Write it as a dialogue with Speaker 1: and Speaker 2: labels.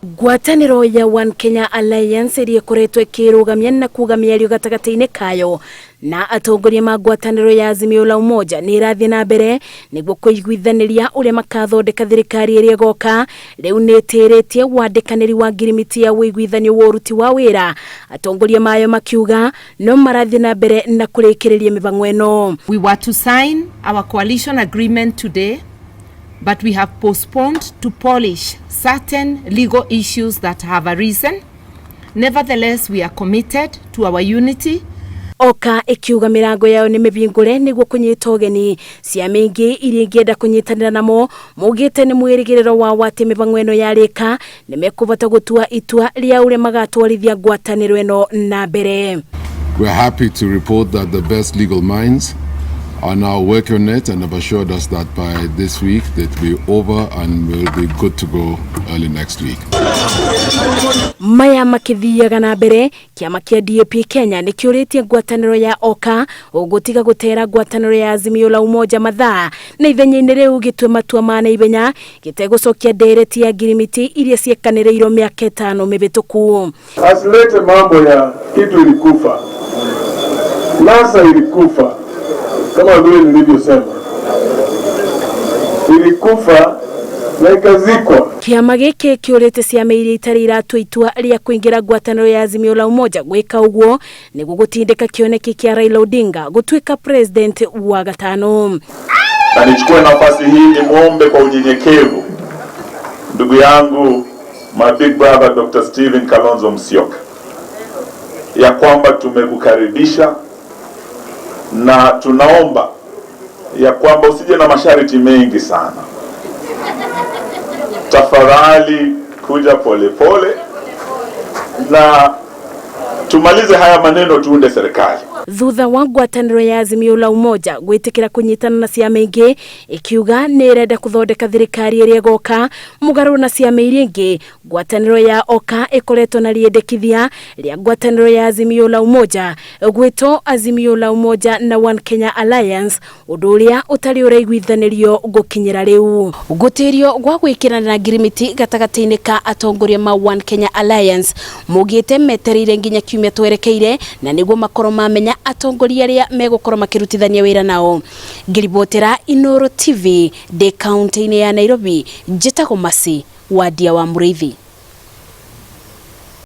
Speaker 1: Ngwatanĩro ya One Kenya Alliance ĩrĩa ĩkoretwo ĩkĩrũgamia na kuga mĩario gatagatĩ-inĩ kayo na atongoria ma ngwatanĩro ya Azimio la Umoja nĩ ĩrathiĩ na mbere nĩguo kũiguithanĩria ũrĩa makathondeka thirikari ĩrĩa ĩgoka. Rĩu nĩ ĩtĩrĩtie wandĩkanĩri wa ngirimiti ya ũiguithanio wa ũruti wa wĩra, atongoria mayo makiuga no marathiĩ na mbere na kũrĩkĩrĩria mĩbango ĩno.
Speaker 2: We were to sign our coalition agreement today, but we have postponed to polish certain legal issues that have arisen. Nevertheless, we are committed to our unity.
Speaker 1: OKA ikiuga mirango yao ni mibingure niguo kunyita ũgeni ciama ingĩ iria ingĩenda kũnyitanĩra namo, mugĩte nĩ mwĩrĩgĩrĩro wao atĩ mĩbango ĩno yarĩka nĩ mekũbota gũtua itua rĩa ũrĩa magatwarithia ngwatanĩro ĩno na mbere.
Speaker 3: We're happy to report that the best legal minds are now working on it and have assured us that by this week it will be over and we'll be good to go early next week.
Speaker 1: Maya makithiaga na mbere, kiama kia DAP Kenya nĩ kĩũrĩtie ngwatanĩro ya OKA ũgũtiga gũtera ngwatanĩro ya Azimio la Umoja mathaa na ithenya-inĩ rĩu gĩtue matua ma naihenya gĩtegũcokia ndereti ya ngirimiti iria ciĩkanĩrĩirwo mĩaka 5 mĩbĩtũku.
Speaker 4: Asilete mambo ya kitu ilikufa, NASA ilikufa kama vile nilivyosema, ilikufa na ikazikwa.
Speaker 1: Kiama gĩkĩ kĩũrĩte ciama iria itarĩ iratua itua rĩa kũingĩra ngwatanĩro ya Azimio la Umoja gwĩka ũguo nĩguo gũtindĩka kĩoneki kĩa Raila Odinga gũtuĩka president wa gatano.
Speaker 4: Na nichukue nafasi hii nimuombe kwa unyenyekevu ndugu yangu, my big brother Dr. Stephen Kalonzo Musyoka, ya kwamba tumekukaribisha na tunaomba ya kwamba usije na masharti mengi sana. Tafadhali kuja pole pole na tumalize haya maneno tuunde serikali.
Speaker 1: Thutha wa ngwatanĩro ya Azimio la Umoja gwĩtĩkĩra kũnyitana na ciama ingĩ ikiuga nĩ ĩrenda kũthondeka thirikari ĩrĩa ĩgoka mũgarũ na ciama iria ingĩ, ngwatanĩro ya OKA ĩkoretwo na rĩendekithia rĩa ngwatanĩro ya Azimio la Umoja gwĩtwo Azimio la Umoja na One Kenya Alliance, ũndũ ũrĩa ũtarĩ ũraiguithanĩrio gũkinyĩra rĩu. Gũtĩĩrio gwa gwĩkĩranĩra ngirimiti gatagatĩ-inĩ ka atongoria ma One Kenya Alliance mugĩte metereire nginya kiumia twerekeire na nĩguo makorwo mamenya atongoria arĩa megũkorwo makĩrutithania wĩra nao. Ngiribotera Inooro TV de kaunti-inĩ ya Nairobi, njĩtagwo Masi Wadia wa Mũrĩithi.